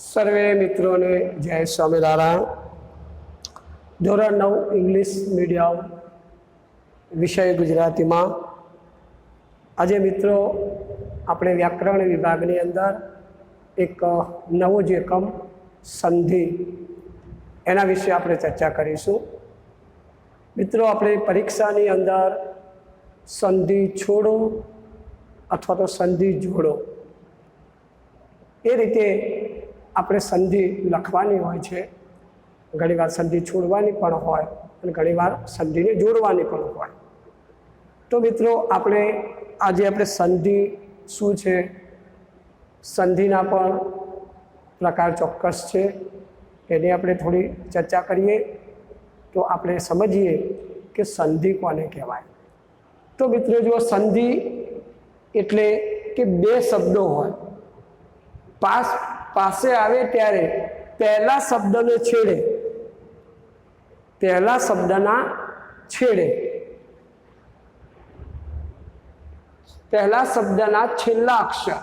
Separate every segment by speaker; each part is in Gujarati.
Speaker 1: સર્વે મિત્રોને જય સ્વામિનારાયણ. ધોરણ 9 ઇંગ્લિશ મીડિયમ વિષય ગુજરાતીમાં આજે મિત્રો આપણે વ્યાકરણ વિભાગની અંદર એક નવો જ એકમ સંધિ એના વિશે આપણે ચર્ચા કરીશું. મિત્રો આપણે પરીક્ષાની અંદર સંધિ છોડો અથવા તો સંધિ જોડો એ રીતે આપણે સંધિ લખવાની હોય છે. ઘણીવાર સંધિ છોડવાની પણ હોય અને ઘણીવાર સંધિને જોડવાની પણ હોય. તો મિત્રો આજે સંધિ શું છે, સંધિના પણ પ્રકાર ચોક્કસ છે, એની આપણે થોડી ચર્ચા કરીએ તો આપણે સમજીએ કે સંધિ કોને કહેવાય. તો મિત્રો જો સંધિ એટલે કે બે શબ્દો હોય, પાસે આવે ત્યારે પહેલા શબ્દના છેલ્લા અક્ષર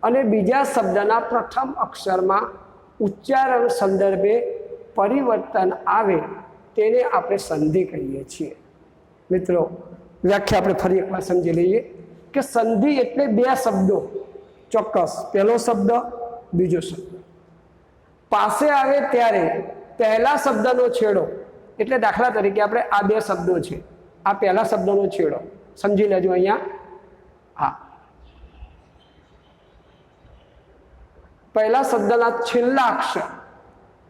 Speaker 1: અને બીજા શબ્દના પ્રથમ અક્ષરમાં ઉચ્ચારણ સંદર્ભે પરિવર્તન આવે તેને આપણે સંધિ કહીએ છીએ. મિત્રો વ્યાખ્યા આપણે ફરી એકવાર સમજી લઈએ કે સંધિ એટલે બે શબ્દો ચોક્કસ, પહેલો શબ્દ બીજો શબ્દ પાસે આવે ત્યારે પહેલા શબ્દનો છેડો, એટલે દાખલા તરીકે આપણે આ બે શબ્દો છે, આ પહેલા શબ્દનો છેડો સમજી લેજો. અહીંયા હા, પહેલા શબ્દના છેલ્લા અક્ષર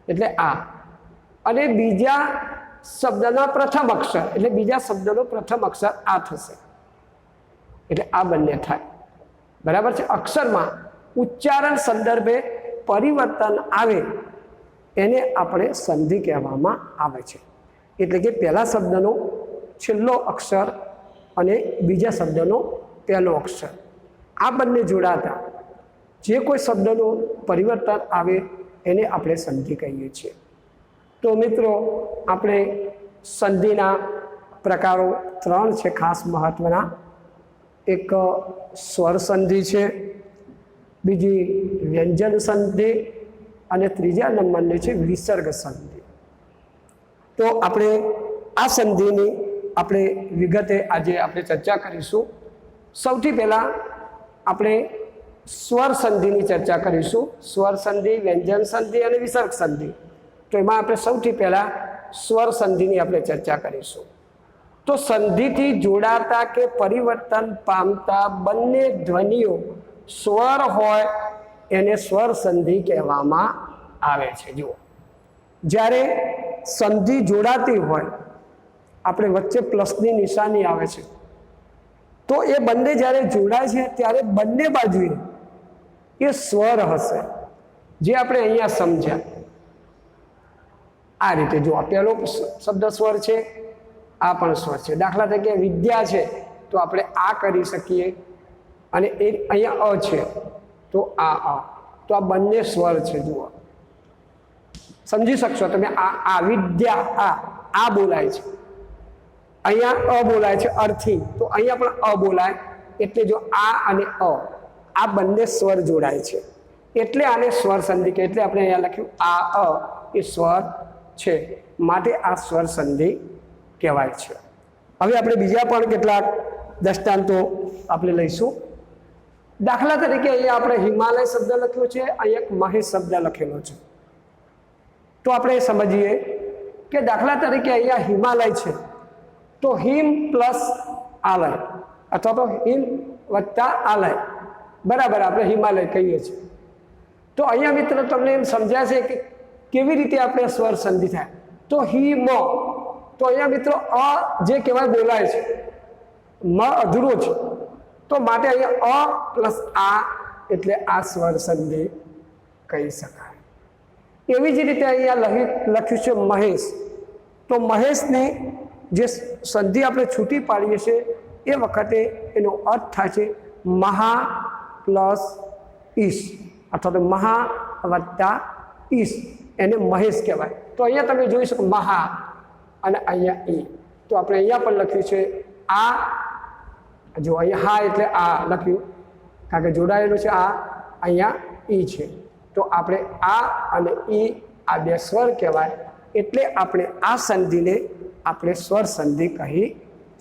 Speaker 1: એટલે આ, અને બીજા શબ્દના પ્રથમ અક્ષર એટલે બીજા શબ્દનો પ્રથમ અક્ષર આ થશે, એટલે આ બંને થાય. બરાબર છે. અક્ષરમાં ઉચ્ચારણ સંદર્ભે પરિવર્તન આવે એને આપણે સંધિ કહેવામાં આવે છે. એટલે કે પહેલા શબ્દનો છેલ્લો અક્ષર અને બીજા શબ્દનો પહેલો અક્ષર, આ બંને જોડાતા જે કોઈ શબ્દનું પરિવર્તન આવે એને આપણે સંધિ કહીએ છીએ. તો મિત્રો આપણે સંધિના પ્રકારો 3 છે ખાસ મહત્વના. એક સ્વર સંધિ છે, બીજી વ્યંજન સંધિ અને ત્રીજા નંબરની છે વિસર્ગ સંધિ. તો આપણે આ સંધિની વિગતે આજે ચર્ચા કરીશું. સૌથી પહેલાં આપણે સ્વર સંધિની ચર્ચા કરીશું. સ્વર સંધિ, વ્યંજન સંધિ અને વિસર્ગ સંધિ. તો એમાં આપણે સૌથી પહેલાં સ્વર સંધિની આપણે ચર્ચા કરીશું. તો સંધિથી જોડાતા કે પરિવર્તન પામતા બંને ધ્વનિઓ સ્વર હોય એને સ્વર સંધિ કહેવામાં આવે છે. જુઓ, જ્યારે સંધિ જોડાતી હોય, આપણે વચ્ચે પ્લસની નિશાની આવે છે, તો એ બંને જ્યારે જોડાય છે ત્યારે બંને બાજુએ એ સ્વર હશે, જે આપણે અહીંયા સમજ્યા આ રીતે. જો પહેલો શબ્દ સ્વર છે, આ પણ સ્વર છે. દાખલા તરીકે વિદ્યા છે તો આપણે આ કરી શકીએ, અને એ અહીંયા અ છે તો આ તો આ બંને સ્વર છે. જુઓ, સમજી શકશો તમે. આ વિદ્યા આ બોલાય છે, અહીંયા અ બોલાય છે અર્થી, તો અહીંયા પણ અ બોલાય. એટલે જો આ અને આ બંને સ્વર જોડાય છે એટલે આને સ્વર સંધિ કહે. એટલે આપણે અહીંયા લખ્યું આ એ સ્વર છે, માટે આ સ્વર સંધિ કહેવાય છે. હવે આપણે બીજા પણ કેટલાક દ્રષ્ટાંતો આપણે લઈશું. દાખલા તરીકે અહીંયા આપણે હિમાલય શબ્દ લખ્યો છે, અહીંયા એક મહેશ શબ્દ લખેલો છે. તો આપણે સમજીએ કે દાખલા તરીકે અહીંયા હિમાલય છે તો હિમ પ્લસ આલય અથવા તો હિમ વત્તા આલય, બરાબર આપણે હિમાલય કહીએ છીએ. તો અહીંયા મિત્રો તમને એમ સમજાશે કે કેવી રીતે આપણે સ્વર સંધિ થાય. તો હિમ, તો અહીંયા મિત્રો અ જે કહેવાય બોલાય છે, મ અધૂરો છે, તો માટે અહીંયા અ પ્લસ આ એટલે આ સ્વર સંધિ કહી શકાય. એવી જ રીતે અહીંયા લખ્યું છે મહેશ, તો મહેશની જે સંધિ આપણે છૂટી પાડીએ છીએ એ વખતે એનો અર્થ થાય છે મહા પ્લસ ઈશ અથવા તો મહા વત્તા ઈશ, એને મહેશ કહેવાય. તો અહીંયા તમે જોઈ શકો મહા અને અહીંયા ઈ. તો આપણે અહીંયા પણ લખ્યું છે આ, જો અહીંયા હા એટલે આ લખ્યું, કારણ કે જોડાયેલું છે આ, અહીંયા ઈ છે. તો આપણે આ અને ઈ આ બે સ્વર કહેવાય, એટલે આપણે આ સંધિને આપણે સ્વર સંધિ કહી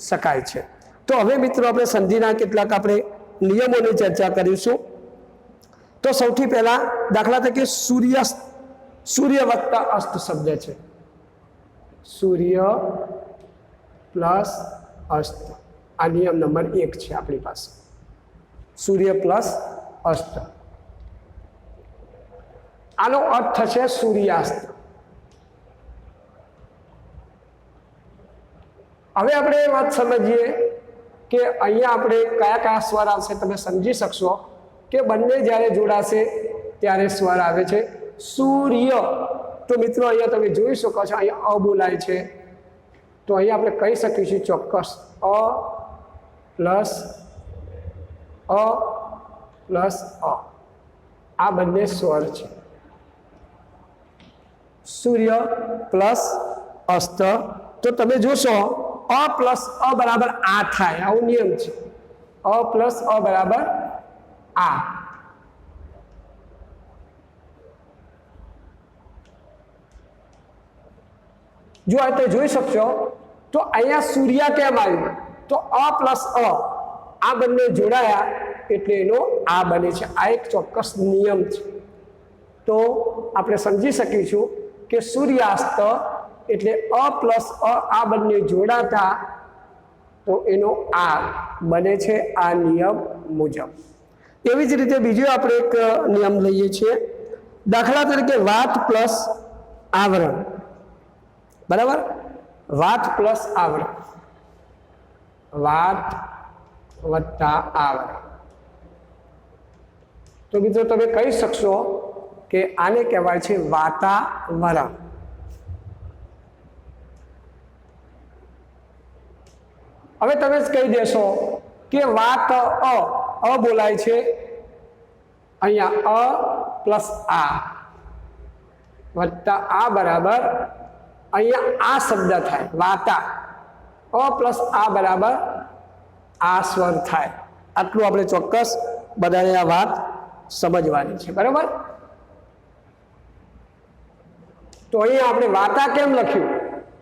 Speaker 1: શકાય છે. તો હવે મિત્રો આપણે સંધિના કેટલાક આપણે નિયમોની ચર્ચા કરીશું. તો સૌથી પહેલા દાખલા તરીકે સૂર્ય વત્તા અસ્ત શબ્દ છે. સૂર્ય પ્લસ અસ્ત, આ નિયમ નંબર 1 છે આપણી પાસે. સૂર્ય પ્લસ અસ્ત, આનો અર્થ થશે સૂર્યાસ્ત. હવે આપણે એ વાત સમજીએ કે અહીંયા આપણે કયા કયા સ્વર આવશે. તમે સમજી શકશો કે બંને જ્યારે જોડાશે ત્યારે સ્વર આવે છે. સૂર્ય, તો મિત્રો અહીંયા તમે જોઈ શકો છો અહીંયા અ બોલાય છે, તો અહીંયા આપણે કહી શકીશું ચોક્કસ અ પ્લસ અ, આ બંને સ્વર છે. સૂર્ય પ્લસ અસ્ત, તો તમે જોશો અ પ્લસ અ બરાબર આ થાય, આવો નિયમ છે. અ પ્લસ અ બરાબર આ. જો આ તમે જોઈ શકશો તો અહીંયા સૂર્ય કેમ આવ્યું, તો અ પ્લસ આ બંને જોડાયા એટલે એનો આ બને છે. આ એક ચોક્કસ નિયમ છે. તો આપણે સમજી શકીશું કે સૂર્યાસ્ત એટલે અ પ્લસ આ બંને જોડાતા તો એનો આ બને છે, આ નિયમ મુજબ. એવી જ રીતે બીજો આપણે એક નિયમ લઈએ છીએ. દાખલા તરીકે વાત પ્લસ આવરણ, બરાબર? વાત પ્લસ આવરણ, વાત વત્તા આવરણ. તો મિત્રો તમે કહી શકશો કે આને કહેવાય છે વાતાવરણ. હવે તમે જ કહી દેશો કે વાત અ બોલાય છે, અહીંયા અ પ્લસ આ વત્તા આ બરાબર અહીંયા આ શબ્દ થાય વાતા. અ પ્લસ આ બરાબર આ સ્વર થાય. આટલું આપણે ચોક્કસ બધાને આ વાત સમજવાની છે, બરાબર? તો અહીંયા આપણે વાતા કેમ લખ્યું,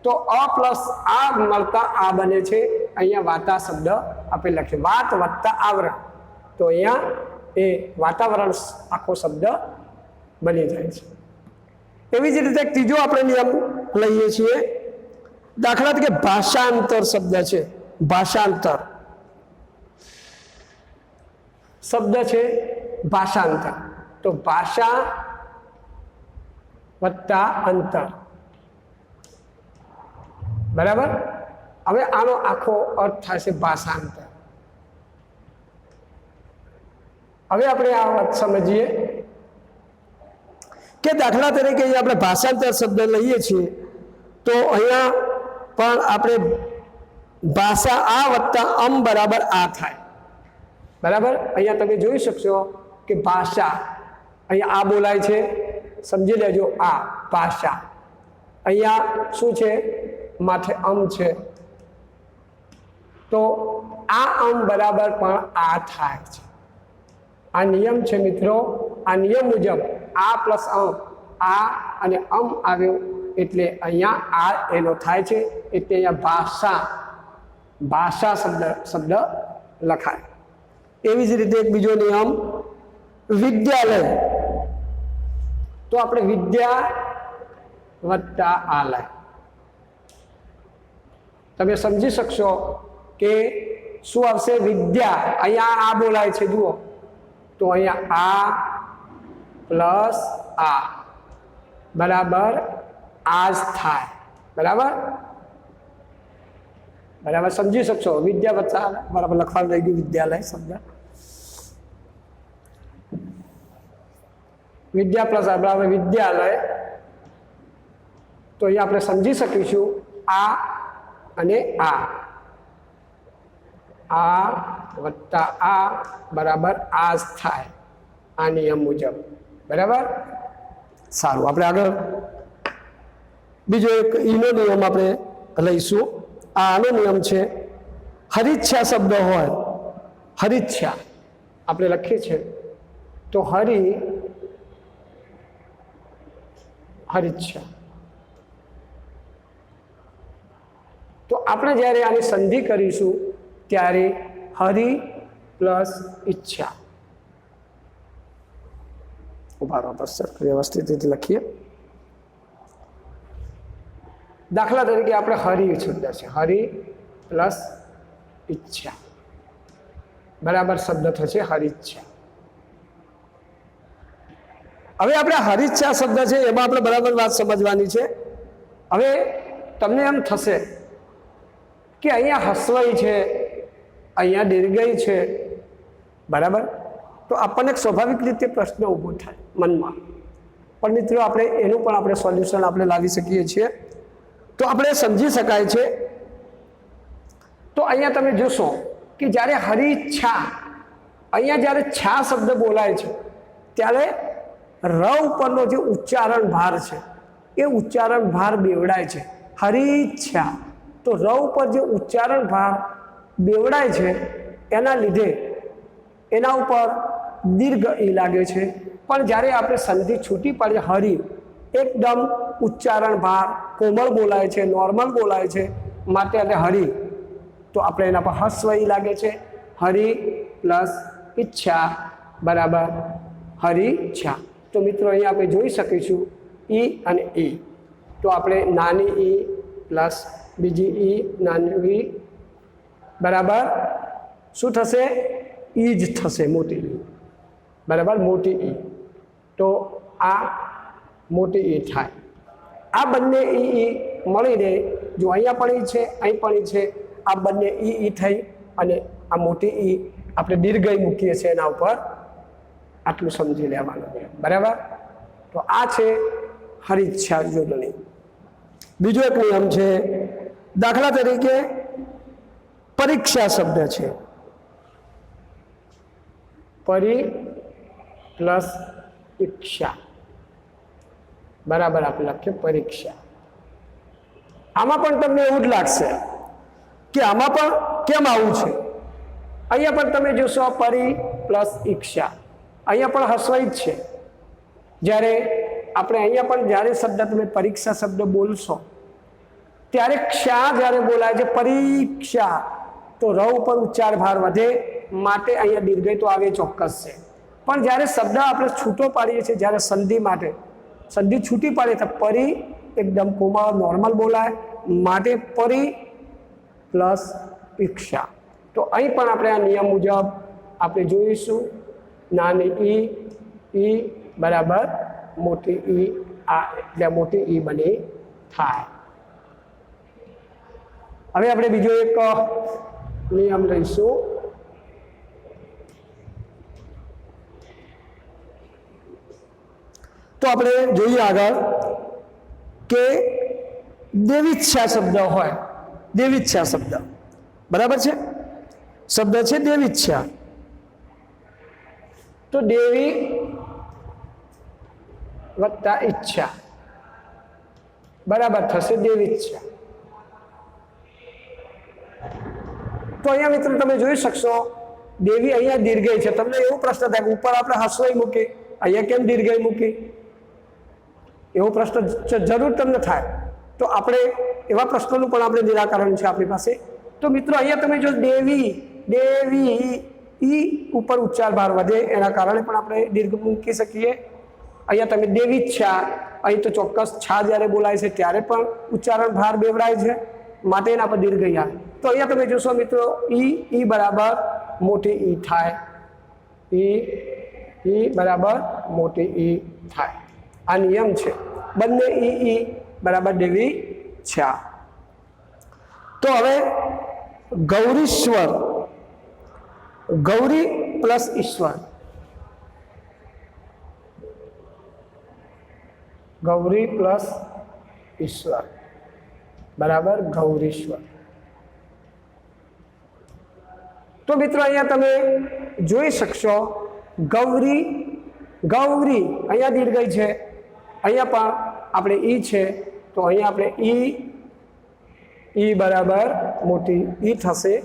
Speaker 1: તો અ પ્લસ આ મળતા આ બને છે. અહીંયા વાતા શબ્દ આપણે લખ્યું, વાત વત્તા આવરણ, તો અહીંયા એ વાતાવરણ આખો શબ્દ બની જાય છે. એવી જ રીતે ત્રીજો આપણે નિયમ લઈએ છીએ. દાખલા તરીકે ભાષાંતર શબ્દ છે. ભાષાંતર શબ્દ છે, ભાષાંતર, તો ભાષા વત્તા અંતર, બરાબર? હવે આનો આખો અર્થ થશે ભાષાંતર. હવે આપણે આ વાત સમજીએ કે દાખલા તરીકે આપણે ભાષાંતર શબ્દ લઈએ છીએ, તો અહીંયા પણ આપણે ભાષા આ વત્તા અમ બરાબર આ થાય, બરાબર? અહીંયા તમે જોઈ શકશો કે ભાષા, અહીંયા આ બોલાય છે, સમજી લેજો, આ ભાષા. અહીંયા શું છે, માથે અમ છે, તો આ અમ બરાબર પણ આ થાય છે. આ નિયમ છે મિત્રો. આ નિયમ મુજબ આ પ્લસ આ અને અમ આવ્યો એટલે અહીંયા આ એનો થાય છે, એટલે અહીંયા ભાષા શબ્દ લખાય. એવી જ રીતે એક બીજો નિયમ વિદ્યાલય, તો આપણે વિદ્યા વત્તા આલય. તમે સમજી શકશો કે શું આવશે, વિદ્યા, અહીંયા આ બોલાય છે, જુઓ, તો અહીંયા આ પ્લસ આ બરાબર આ જ થાય, બરાબર? બરાબર સમજી શકશો. વિદ્યા વત્તા બરાબર લખવાનું રહી ગયું, વિદ્યાલય શબ્દ, વિદ્યા પ્લસ આ બરાબર વિદ્યાલય. તો અહીંયા આપણે સમજી શકીશું આ અને આ વત્તા આ બરાબર આ જ થાય, આ નિયમ મુજબ, બરાબર? સારું, આપણે આગળ બીજો એક ઈનો નિયમ આપણે લઈશું. આનો નિયમ છે હરિચ્છા શબ્દ હોય, હરિચ્છા આપણે લખીએ છીએ, તો હરિ હરિચ્છા. તો આપણે જ્યારે આની સંધિ કરીશું ત્યારે હરિ પ્લસ ઈચ્છા. ઉભા રહો બસ વ્યવસ્થિત રીતે લખીએ. દાખલા તરીકે આપણે હરિ શબ્દ છે, હરિ પ્લસ ઈચ્છા બરાબર શબ્દ થશે હરિચ્છા. હવે આપણે હરિચ્છા શબ્દ છે એમાં આપણે બરાબર વાત સમજવાની છે. હવે તમને એમ થશે કે અહીંયા હસ્વઈ છે, અહીંયા દીર્ઘઈ છે, બરાબર. તો આપણને સ્વાભાવિક રીતે પ્રશ્ન ઊભો થાય મનમાં. પણ મિત્રો આપણે એનું પણ આપણે સોલ્યુશન આપણે લાવી શકીએ છીએ. તો આપણે સમજી શકાય છે. તો અહીંયા તમે જોશો કે જ્યારે હરિચ્છા, અહીંયા જ્યારે છા શબ્દ બોલાય છે ત્યારે ર ઉપરનો જે ઉચ્ચારણ ભાર છે એ ઉચ્ચારણ ભાર બેવડાય છે. હરિચ્છા, તો ર ઉપર જે ઉચ્ચારણ ભાર બેવડાય છે એના લીધે એના ઉપર દીર્ઘ ઈ લાગે છે. પણ જ્યારે આપણે સંધિ છૂટી પડે હરિ, એકદમ ઉચ્ચારણ ભાર કોમળ બોલાય છે, નોર્મલ બોલાય છે, માટે એટલે હરિ. તો આપણે એના પર હસ્વ ઈ લાગે છે. હરિ પ્લસ ઈચ્છા બરાબર હરિચ્છા. તો મિત્રો અહીંયા આપણે જોઈ શકીશું ઈ અને ઈ. તો આપણે નાની ઈ પ્લસ બીજી ઈ નાની ઈ બરાબર શું થશે? ઈ જ થશે, મોટી ઈ બરાબર મોટી ઈ. તો આ મોટી ઈ થાય. આ બંને ઈ મળીને જો અહીંયા પણ ઈ છે, અહીં પણ ઈ છે, આ બંને ઈ થઈ અને આ મોટી ઈ આપણે દીર્ઘઈ મૂકીએ છીએ એના ઉપર. આટલું સમજી લેવાનું બરાબર. તો આ છે હરિચ્છા જોડણી. બીજો એક નિયમ છે, દાખલા તરીકે પરીક્ષા શબ્દ છે, પરી પ્લસ ઈક્ષા બરાબર આપણે લખીએ પરીક્ષા. આમાં પણ તમને એવું જ લાગશે કે આમાં પણ કેમ આવું છે. અહીંયા પણ તમે જોશો પરી પ્લસ ઈક્ષા, અહીંયા પણ હસ્વઈ જ છે. જ્યારે આપણે અહીંયા પણ જ્યારે શબ્દ તમે પરીક્ષા શબ્દ બોલશો ત્યારે ક્ષા જ્યારે બોલાય છે પરીક્ષા, તો ર ઉપર ઉચ્ચાર ભાર વધે, માટે અહીંયા દીર્ઘઈ તો આવે ચોક્કસ છે. પણ જ્યારે શબ્દ આપણે છૂટો પાડીએ છીએ, જ્યારે સંધિ માટે સંધિ છૂટી પડે તો પરી એકદમ કોમળ નોર્મલ બોલાય, માટે પરી પ્લસ ઈક્ષા. તો અહીં પણ આપણે આ નિયમ મુજબ આપણે જોઈશું નાની ઈ બરાબર મોટી ઈ, આ એટલે મોટી ઈ બની થાય. હવે આપણે બીજો એક નિયમ લઈશું. તો આપણે જોઈએ આગળ કે દેવીચ્છા શબ્દ હોય, દેવીચ્છા શબ્દ બરાબર છે, શબ્દ છે દેવીચ્છા. તો દેવી વત્તા ઈચ્છા બરાબર થશે દેવીચ્છા. તો અહીંયા મિત્રો તમે જોઈ શકશો દેવી અહીંયા દીર્ઘઈ છે. તમને એવો પ્રશ્ન થાય ઉપર આપણે હસ્વઈ મૂકી, અહીંયા કેમ દીર્ઘઈ મૂકી, એવો પ્રશ્ન જરૂર તમને થાય. તો આપણે એવા પ્રશ્નોનું પણ આપણે નિરાકરણ છે આપણી પાસે. તો મિત્રો અહીંયા તમે જો દેવી ઈ ઉપર ઉચ્ચાર ભાર વધે એના કારણે પણ આપણે દીર્ઘ મૂકી શકીએ. અહીંયા તમે દેવીચ્છા, અહીં તો ચોક્કસ છા જ્યારે બોલાય છે ત્યારે પણ ઉચ્ચારણ ભાર બેવડાય છે, માટે એના પર દીર્ઘઈ આવે. તો અહીંયા તમે જોશો મિત્રો ઈ બરાબર મોટી ઈ થાય, ઈ બરાબર મોટી ઈ થાય. આ નિયમ છે. બંને ઈ બરાબર દેવીચ્છા. તો હવે ગૌરીશ્વર, ગૌરી પ્લસ ઈશ્વર, ગૌરી પ્લસ ઈશ્વર બરાબર ગૌરીશ્વર. તો મિત્રો અહીંયા તમે જોઈ શકશો ગૌરી અહીંયા દીર્ઘઈ છે, અહીંયા પણ આપણે ઈ છે, તો અહીંયા આપણે ઈ બરાબર મોટી ઈ થશે.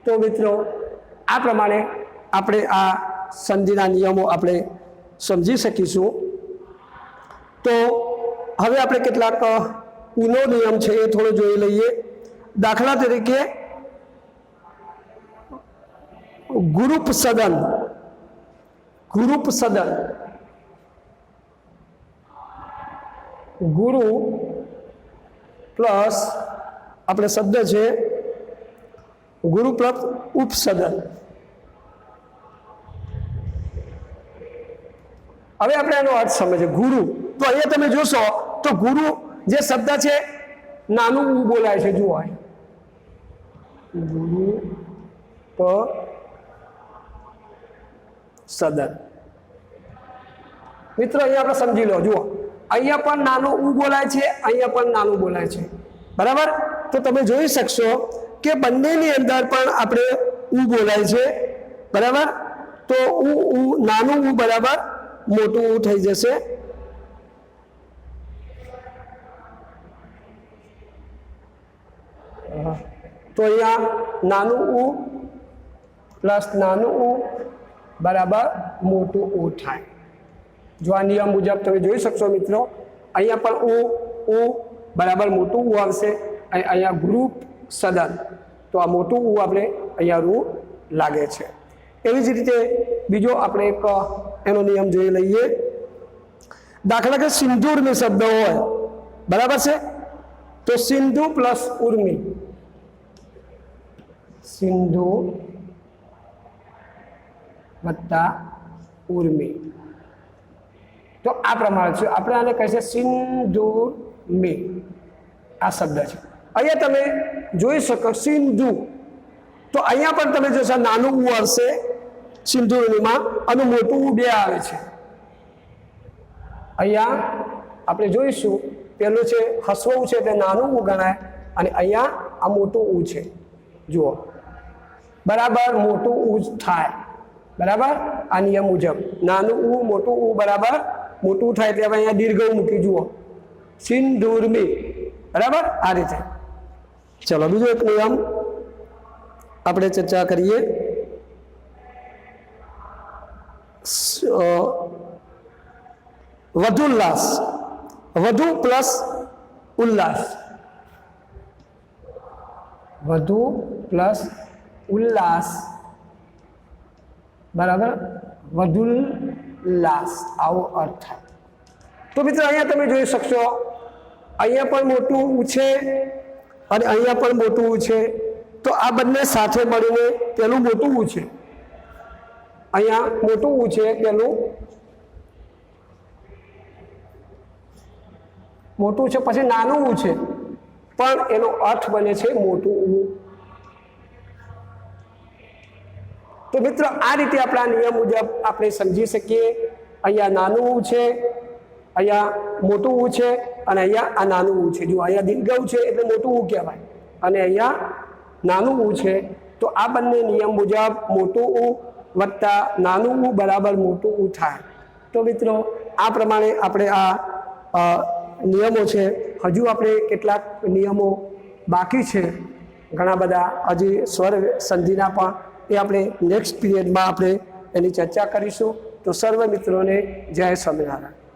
Speaker 1: તો મિત્રો આ પ્રમાણે આપણે આ સંધિના નિયમો આપણે સમજી શકીશું. તો હવે આપણે કેટલાક ઉનો નિયમ છે એ થોડો જોઈ લઈએ. દાખલા તરીકે ગ્રુપ સદન, ગુરુ પ્લસ આપણે શબ્દ છે ગુરુ પ્લસ ઉપસદન. હવે આપણે આનો અર્થ સમજીએ. ગુરુ, તો અહીંયા તમે જોશો તો ગુરુ જે શબ્દ છે નાનું ઉ બોલાય છે. જુઓ ગુરુ તો સદન. મિત્રો અહીંયા આપણે સમજી લો. જુઓ અહીંયા પણ નાનું ઉ બોલાય છે, અહીંયા પણ નાનું બોલાય છે. બરાબર? તો તમે જોઈ શકશો કે બંનેની અંદર પણ આપણે ઉ બોલાય છે. બરાબર? તો નાનું ઉ બરાબર મોટું ઉ થઈ જશે. તો અહીંયા નાનું ઉ પ્લસ નાનું ઉ બરાબર મોટું ઉ થાય. જો આ નિયમ મુજબ તમે જોઈ શકશો મિત્રો, અહીંયા પણ ઉ બરાબર મોટું ઉ આવશે. અહીંયા ગ્રુપ સદન, તો આ મોટું ઉ આપણે અહીંયા રૂ લાગે છે. એવી જ રીતે બીજો આપણે એક એનો નિયમ જોઈ લઈએ. દાખલા કે સિંદૂરની શબ્દ હોય, બરાબર છે? તો સિંધુ પ્લસ ઉર્મી, સિંધુ વત્તા ઉર્મી. તો આ પ્રમાણે છે. આપણે આને કહીએ સિંધુર્મી, આ શબ્દ છે. અહીંયા તમે જોઈ શકો સિંધુ, તો અહીંયા પણ તમે જોશો નાનું ઉ આવશે સિંધુર્મીમાં અને મોટું ઉ બે આવે છે. અહીંયા આપણે જોઈશું પેલું છે હસવો ઉ છે તે નાનું ઉ ગણાય, અને અહીંયા આ મોટું ઉ છે. જુઓ બરાબર મોટું ઉ થાય. બરાબર? આ નિયમ મુજબ નાનું ઉ મોટું ઉ બરાબર મોટું થાય એટલે અહીંયા દીર્ઘ મૂકી. જુઓ સિંધુર્મી. બરાબર? આ રીતે. ચલો બીજો એક નિયમ આપણે ચર્ચા કરીએ. વધુલ્લાસ, વધુ પ્લસ ઉલ્લાસ, વધુ પ્લસ ઉલ્લાસ બરાબર વધુલ્લાસ, આવો અર્થ થાય. તો મિત્રો અહીંયા તમે જોઈ શકશો અહીંયા પણ મોટું ઉ છે અને અહીંયા પણ મોટું ઉ છે. તો આ બંને સાથે મળીને પેલું મોટું ઉ છે. અહીંયા મોટું ઉ છે, પેલું મોટું છે, પછી નાનું ઉ છે, પણ એનો અર્થ બને છે મોટું ઉ. તો મિત્રો આ રીતે આપણા નિયમ મુજબ આપણે સમજી શકીએ. અહીંયા નાનું ઉ છે, અહીંયા મોટું ઉ છે, અને અહીંયા આ નાનું ઉ છે. જો અહીંયા દીર્ઘ ઉ છે એટલે મોટું ઉ કહેવાય, અને અહીંયા નાનું ઉ છે. તો આ બંને નિયમ મુજબ મોટું ઉ વત્તા નાનું ઉ બરાબર મોટું ઉ થાય. તો મિત્રો આ પ્રમાણે આપણે આ નિયમો છે. હજુ આપણે કેટલાક નિયમો બાકી છે, ઘણા બધા હજી સ્વર સંધિના પણ, એ આપણે નેક્સ્ટ પીરિયડમાં આપણે એની ચર્ચા કરીશું. તો સર્વ મિત્રોને જય સ્વામિનારાયણ.